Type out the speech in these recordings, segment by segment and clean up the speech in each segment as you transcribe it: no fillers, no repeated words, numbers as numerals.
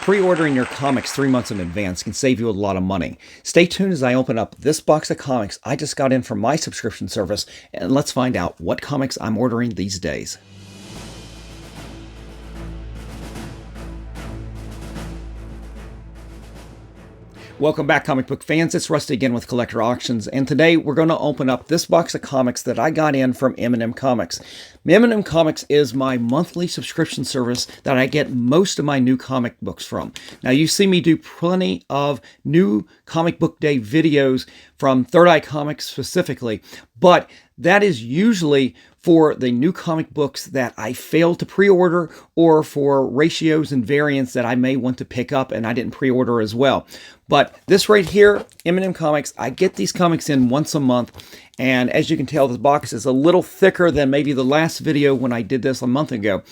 Pre-ordering your comics 3 months in advance can save you a lot of money. Stay tuned as I open up this box of comics I just got in from my subscription service, and let's find out what comics I'm ordering these days. Welcome back, comic book fans. It's Rusty again with Collector Auctions, and today we're going to open up this box of comics that I got in from M&M Comics. M&M Comics is my monthly subscription service that I get most of my new comic books from. Now, you see me do plenty of new comic book day videos from Third Eye Comics specifically, but that is usually for the new comic books that I failed to pre-order or for ratios and variants that I may want to pick up and I didn't pre-order as well. But this right here, M&M Comics, I get these comics in once a month, and as you can tell, this box is a little thicker than maybe the last video when I did this a month ago.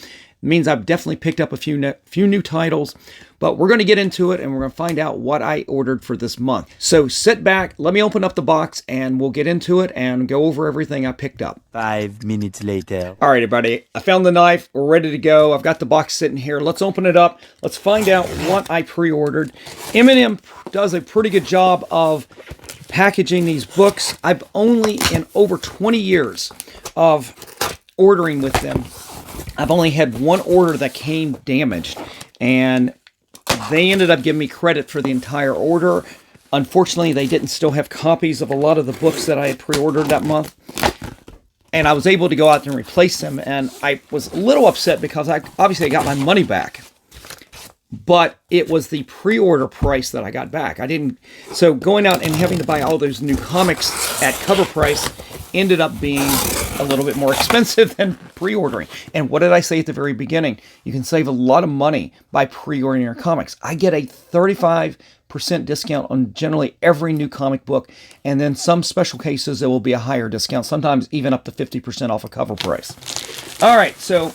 It means I've definitely picked up a few new titles, but we're going to get into it and we're going to find out what I ordered for this month. So sit back, let me open up the box, and we'll get into it and go over everything I picked up. 5 minutes later. All right, everybody, I found the knife. We're ready to go. I've got the box sitting here. Let's open it up. Let's find out what I pre-ordered. M&M does a pretty good job of packaging these books. I've only, in over 20 years of ordering with them, I've only had one order that came damaged, and they ended up giving me credit for the entire order. Unfortunately, they didn't still have copies of a lot of the books that I had pre-ordered that month, and I was able to go out and replace them, and I was a little upset because I got my money back, but it was the pre-order price that I got back. So going out and having to buy all those new comics at cover price ended up being a little bit more expensive than pre-ordering. And what did I say at the very beginning? You can save a lot of money by pre-ordering your comics. I get a 35% discount on generally every new comic book, and then some special cases there will be a higher discount, sometimes even up to 50% off a cover price. All right, so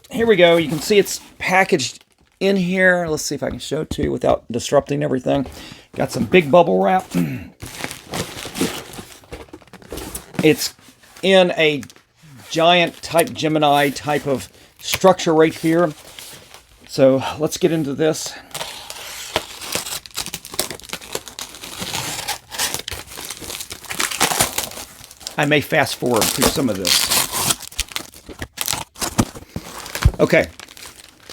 here we go. You can see it's packaged in here. Let's see if I can show it to you without disrupting everything. Got some big bubble wrap. It's in a giant type Gemini type of structure right here. So let's get into this. I may fast forward through some of this. Okay,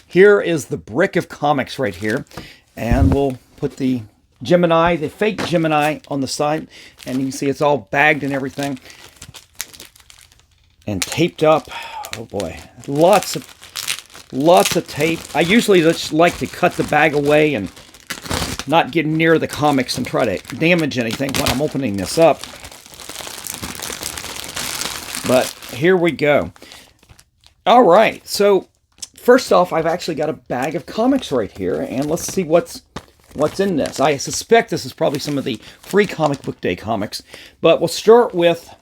here is the brick of comics right here, and we'll put the Gemini, the fake Gemini, on the side, and you can see it's all bagged and everything and taped up. Oh boy, lots of tape. I usually just like to cut the bag away and not get near the comics and try to damage anything when I'm opening this up. But here we go. All right, so first off, I've actually got a bag of comics right here, and let's see what's in this. I suspect this is probably some of the free comic book day comics, but we'll start with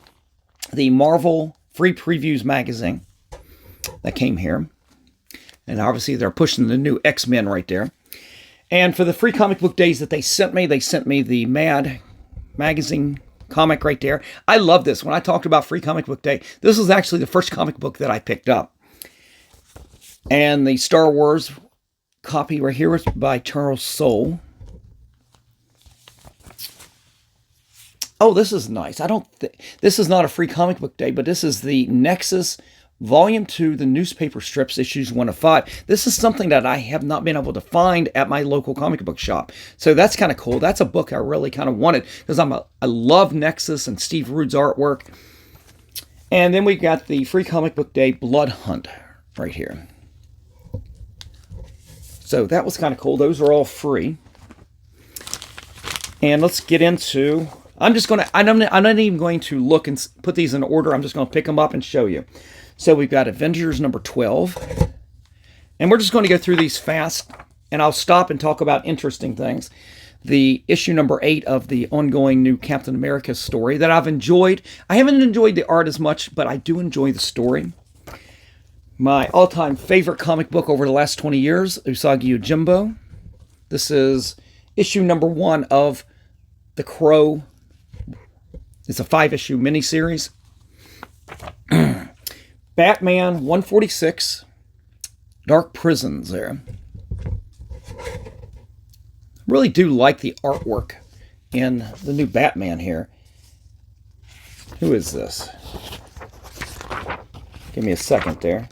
the Marvel Free Previews magazine that came here. And obviously they're pushing the new X-Men right there. And for the free comic book days that they sent me the Mad magazine comic right there. I love this. When I talked about free comic book day, this was actually the first comic book that I picked up. And the Star Wars copy right here is by Charles Soule. Oh, this is nice. This is not a free comic book day, but this is the Nexus Volume 2, the newspaper strips, issues 1 of 5. This is something that I have not been able to find at my local comic book shop. So that's kind of cool. That's a book I really kind of wanted because I love Nexus and Steve Rude's artwork. And then we got the free comic book day Blood Hunt right here. So that was kind of cool. Those are all free. And let's get into... I'm not even going to look and put these in order. I'm just going to pick them up and show you. So we've got Avengers number 12. And we're just going to go through these fast. And I'll stop and talk about interesting things. The issue number 8 of the ongoing new Captain America story that I've enjoyed. I haven't enjoyed the art as much, but I do enjoy the story. My all-time favorite comic book over the last 20 years, Usagi Yojimbo. This is issue number 1 of The Crow. It's a 5-issue miniseries. Batman 146, Dark Prisons there. Really do like the artwork in the new Batman here. Who is this? Give me a second there.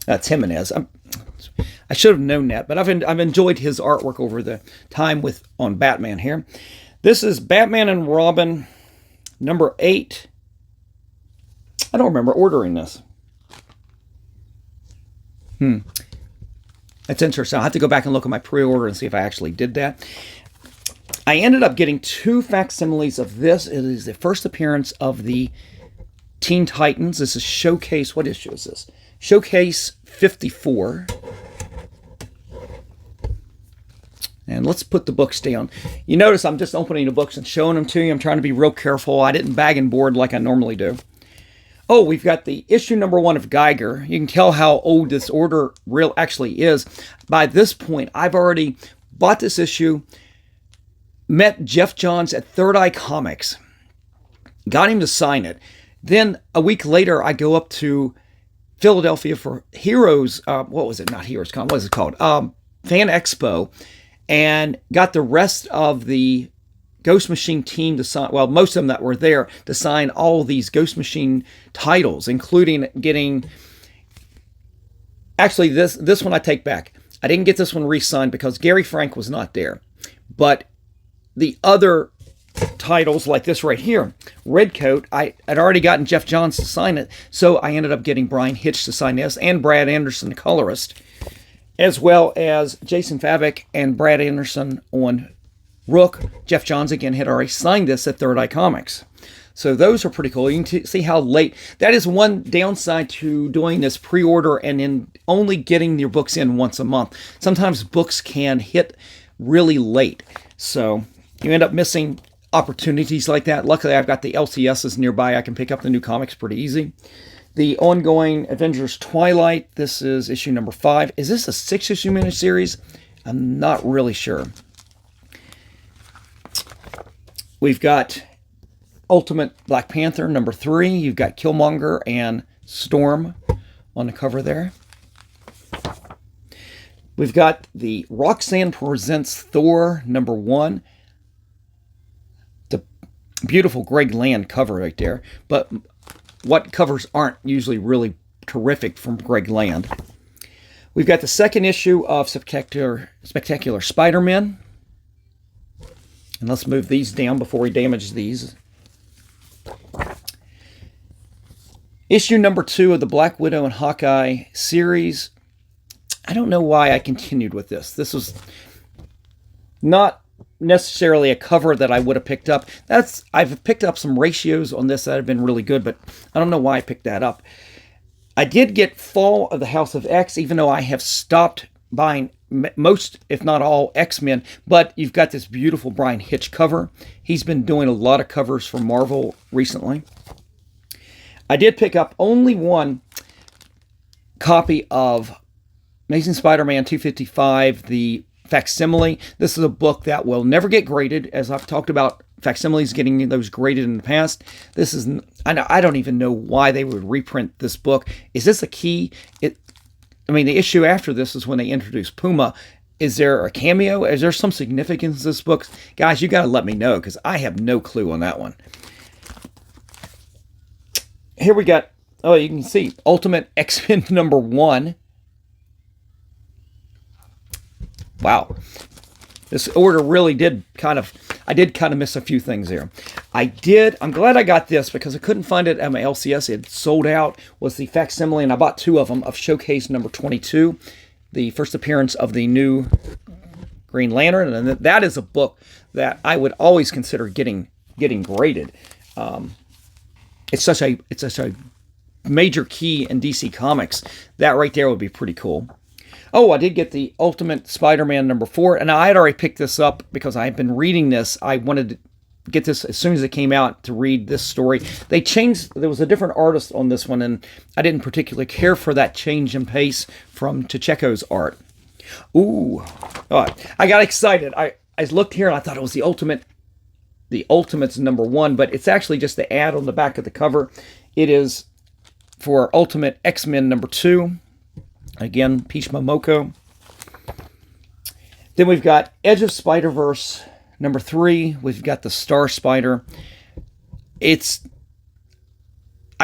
That's Jimenez. I should have known that, but I've enjoyed his artwork over the time on Batman here. This is Batman and Robin number 8. I don't remember ordering this. That's interesting. I'll have to go back and look at my pre-order and see if I actually did that. I ended up getting 2 facsimiles of this. It is the first appearance of the Teen Titans. This is Showcase. What issue is this? Showcase 54. And let's put the books down. You notice I'm just opening the books and showing them to you. I'm trying to be real careful. I didn't bag and board like I normally do. Oh, we've got the issue number 1 of Geiger. You can tell how old this order actually is. By this point, I've already bought this issue, met Jeff Johns at Third Eye Comics, got him to sign it. Then a week later, I go up to Philadelphia for Heroes, what was it? Not Heroes Con, what is it called? Fan Expo, and got the rest of the Ghost Machine team to sign, well, most of them that were there, to sign all these Ghost Machine titles, including getting, actually this one I take back. I didn't get this one re-signed because Gary Frank was not there. But the other titles, like this right here, Redcoat, I had already gotten Jeff Johns to sign it, so I ended up getting Brian Hitch to sign this, and Brad Anderson, the colorist, as well as Jason Fabok and Brad Anderson on Rook. Jeff Johns, again, had already signed this at Third Eye Comics. So those are pretty cool. You can see how late. That is one downside to doing this pre-order and then only getting your books in once a month. Sometimes books can hit really late, so you end up missing opportunities like that. Luckily, I've got the LCSs nearby. I can pick up the new comics pretty easy. The ongoing Avengers Twilight. This is issue number 5. Is this a 6-issue miniseries? I'm not really sure. We've got Ultimate Black Panther number 3. You've got Killmonger and Storm on the cover there. We've got the Roxanne Presents Thor number 1. The beautiful Greg Land cover right there. But what covers aren't usually really terrific from Greg Land. We've got the second issue of Spectacular Spider-Man. And let's move these down before we damage these. Issue number 2 of the Black Widow and Hawkeye series. I don't know why I continued with this. This was not necessarily a cover that I would have picked up. I've picked up some ratios on this that have been really good, but I don't know why I picked that up. I did get Fall of the House of X, even though I have stopped buying most, if not all, X-Men, but you've got this beautiful Brian Hitch cover. He's been doing a lot of covers for Marvel recently. I did pick up only one copy of Amazing Spider-Man 255, the facsimile. This is a book that will never get graded, as I've talked about facsimiles getting those graded in the past. This is, I don't even know why they would reprint this book. Is this a key? The issue after this is when they introduce Puma. Is there a cameo? Is there some significance to this book? Guys, you got to let me know, because I have no clue on that one. Here we got, oh, you can see Ultimate X-Men number 1. Wow. This order really did I did kind of miss a few things there. I'm glad I got this because I couldn't find it at my LCS. It sold out, was the facsimile, and I bought 2 of them of Showcase number 22, the first appearance of the new Green Lantern, and that is a book that I would always consider getting graded. It's such a major key in DC Comics. That right there would be pretty cool. Oh, I did get the Ultimate Spider-Man number 4, and I had already picked this up because I had been reading this. I wanted to get this as soon as it came out to read this story. They changed, there was a different artist on this one, and I didn't particularly care for that change in pace from Pacheco's art. Ooh, I got excited. I looked here and I thought it was the Ultimates number 1, but it's actually just the ad on the back of the cover. It is for Ultimate X-Men number 2. Again, Peach Momoko. Then we've got Edge of Spider-Verse number 3. We've got the Star Spider. I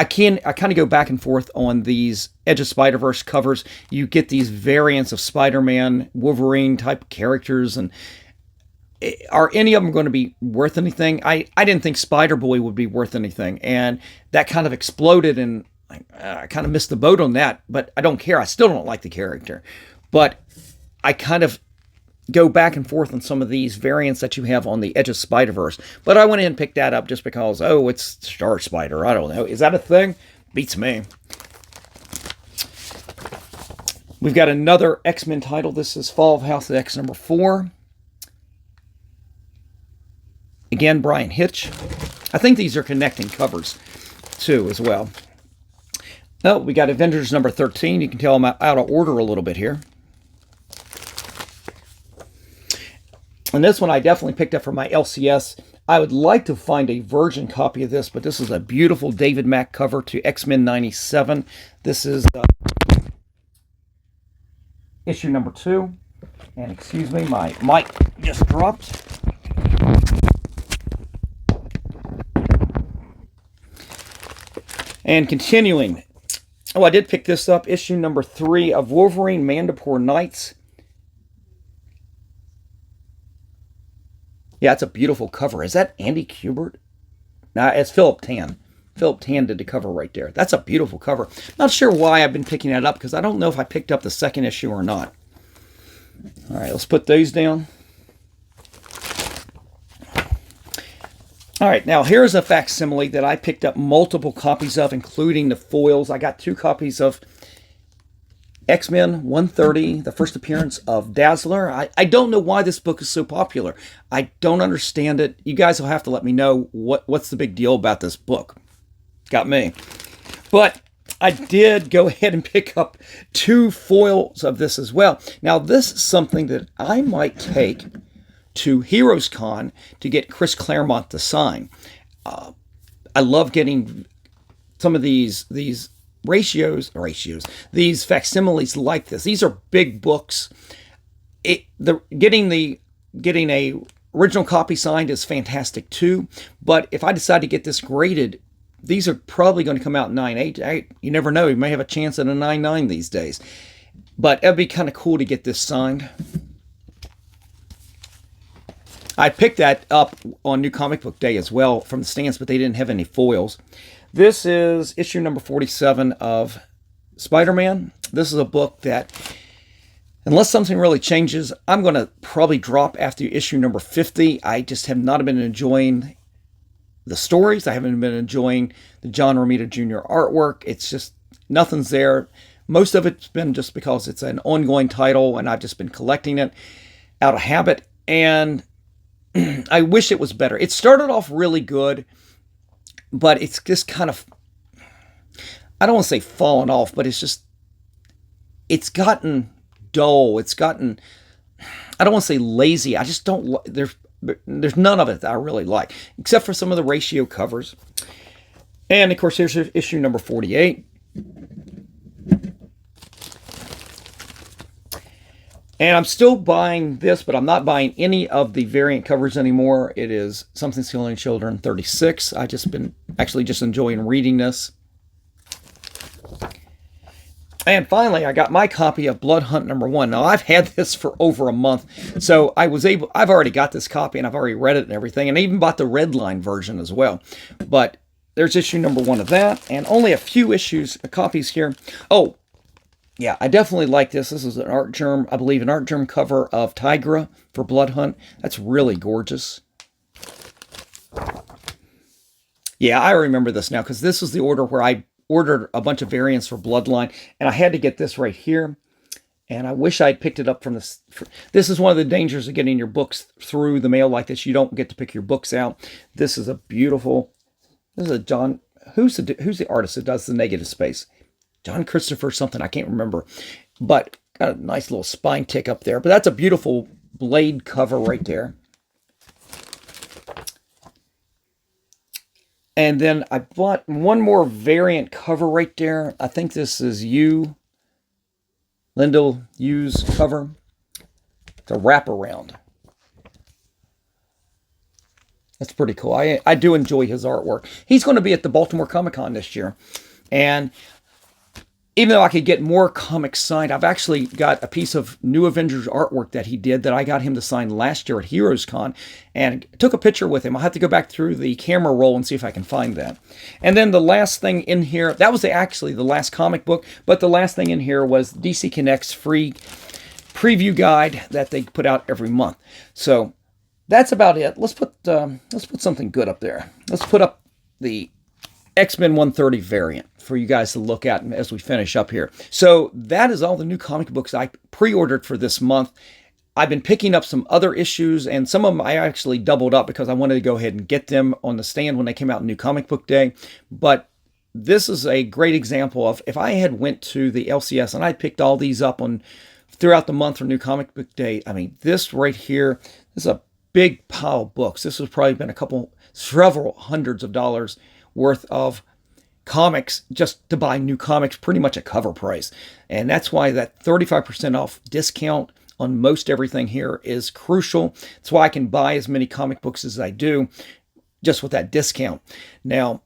kind of go back and forth on these Edge of Spider-Verse covers. You get these variants of Spider-Man, Wolverine type characters, and are any of them going to be worth anything? I didn't think Spider-Boy would be worth anything, and that kind of exploded, and I kind of missed the boat on that, but I don't care. I still don't like the character. But I kind of go back and forth on some of these variants that you have on the Edge of Spider-Verse. But I went in and picked that up just because, oh, it's Star Spider. I don't know. Is that a thing? Beats me. We've got another X-Men title. This is Fall of House of X number 4. Again, Brian Hitch. I think these are connecting covers, too, as well. Oh, we got Avengers number 13. You can tell I'm out of order a little bit here. And this one I definitely picked up for my LCS. I would like to find a virgin copy of this, but this is a beautiful David Mack cover to X-Men 97. This is issue number 2. And excuse me, my mic just dropped. And continuing. Oh, I did pick this up. Issue number 3 of Wolverine Mandapore Nights. Yeah, it's a beautiful cover. Is that Andy Kubert? Nah, it's Philip Tan. Philip Tan did the cover right there. That's a beautiful cover. Not sure why I've been picking that up, because I don't know if I picked up the second issue or not. All right, let's put those down. All right, now here's a facsimile that I picked up multiple copies of, including the foils. I got 2 copies of X-Men 130, the first appearance of Dazzler. I don't know why this book is so popular. I don't understand it. You guys will have to let me know what's the big deal about this book. Got me. But I did go ahead and pick up 2 foils of this as well. Now, this is something that I might take to Heroes Con to get Chris Claremont to sign. I love getting some of these these facsimiles like this. These are big books. Getting a original copy signed is fantastic too. But if I decide to get this graded, these are probably going to come out 9.8. You never know. You may have a chance at a 9.9 these days. But it'd be kind of cool to get this signed. I picked that up on New Comic Book Day as well from the stands, but they didn't have any foils. This is issue number 47 of Spider-Man. This is a book that, unless something really changes, I'm going to probably drop after issue number 50. I just have not been enjoying the stories. I haven't been enjoying the John Romita Jr. artwork. It's just, nothing's there. Most of it's been just because it's an ongoing title, and I've just been collecting it out of habit. And I wish it was better. It started off really good, but it's just kind of, I don't want to say fallen off, but it's gotten dull. It's gotten, I don't want to say lazy. I just don't, there's none of it that I really like, except for some of the ratio covers. And of course, here's issue number 48. And I'm still buying this, but I'm not buying any of the variant covers anymore. It is Something's Killing Children 36. I just been actually just enjoying reading this. And finally, I got my copy of Blood Hunt number 1. Now, I've had this for over a month, so I've already got this copy, and I've already read it and everything, and I even bought the red line version as well. But there's issue number 1 of that, and only a few copies here. Oh, yeah, I definitely like this. This is an Art Germ, I believe, an Art Germ cover of Tigra for Blood Hunt. That's really gorgeous. Yeah, I remember this now, because this was the order where I ordered a bunch of variants for Bloodline, and I had to get this right here. And I wish I'd picked it up from this. This is one of the dangers of getting your books through the mail like this. You don't get to pick your books out. This is a beautiful, this is a John, who's the artist that does the negative space? John Christopher something, I can't remember. But got a nice little spine tick up there. But that's a beautiful blade cover right there. And then I bought one more variant cover right there. I think this is You. Lindell Hughes cover. It's a wraparound. That's pretty cool. I do enjoy his artwork. He's going to be at the Baltimore Comic-Con this year. And even though I could get more comics signed, I've actually got a piece of New Avengers artwork that he did that I got him to sign last year at Heroes Con, and took a picture with him. I'll have to go back through the camera roll and see if I can find that. And then the last thing in here, that was actually the last comic book, but the last thing in here was DC Connect's free preview guide that they put out every month. So that's about it. Let's put something good up there. Let's put up the X-Men 130 variant for you guys to look at as we finish up here. So that is all the new comic books I pre-ordered for this month. I've been picking up some other issues, and some of them I actually doubled up because I wanted to go ahead and get them on the stand when they came out in New Comic Book Day. But this is a great example of if I had went to the LCS and I picked all these up throughout the month for New Comic Book Day. I mean, this right here, this is a big pile of books. This has probably been several hundreds of dollars worth of comics just to buy new comics, pretty much at cover price. And that's why that 35% off discount on most everything here is crucial. That's why I can buy as many comic books as I do just with that discount. Now,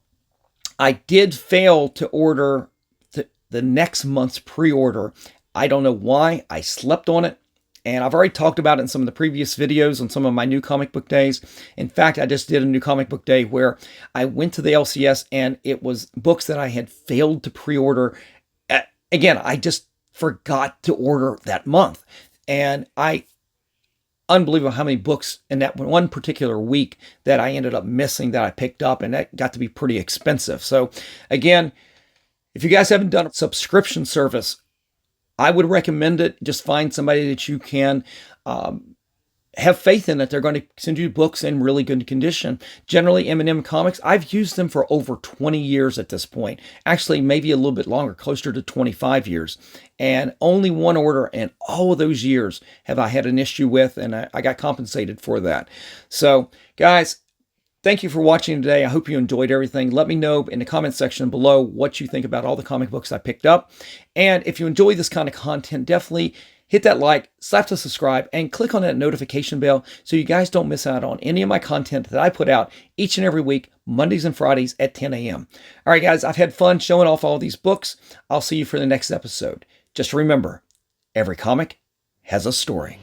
I did fail to order the next month's pre-order. I don't know why. I slept on it. And I've already talked about it in some of the previous videos on some of my new comic book days. In fact, I just did a new comic book day where I went to the LCS and it was books that I had failed to pre-order. Again, I just forgot to order that month. And unbelievable how many books in that one particular week that I ended up missing that I picked up, and that got to be pretty expensive. So again, if you guys haven't done a subscription service, I would recommend it. Just find somebody that you can have faith in that they're going to send you books in really good condition. Generally, M&M Comics, I've used them for over 20 years at this point. Actually, maybe a little bit longer, closer to 25 years. And only one order in all of those years have I had an issue with, and I got compensated for that. So, guys, thank you for watching today. I hope you enjoyed everything. Let me know in the comment section below what you think about all the comic books I picked up. And if you enjoy this kind of content, definitely hit that like, slap the subscribe, and click on that notification bell so you guys don't miss out on any of my content that I put out each and every week, Mondays and Fridays at 10 a.m. All right, guys, I've had fun showing off all these books. I'll see you for the next episode. Just remember, every comic has a story.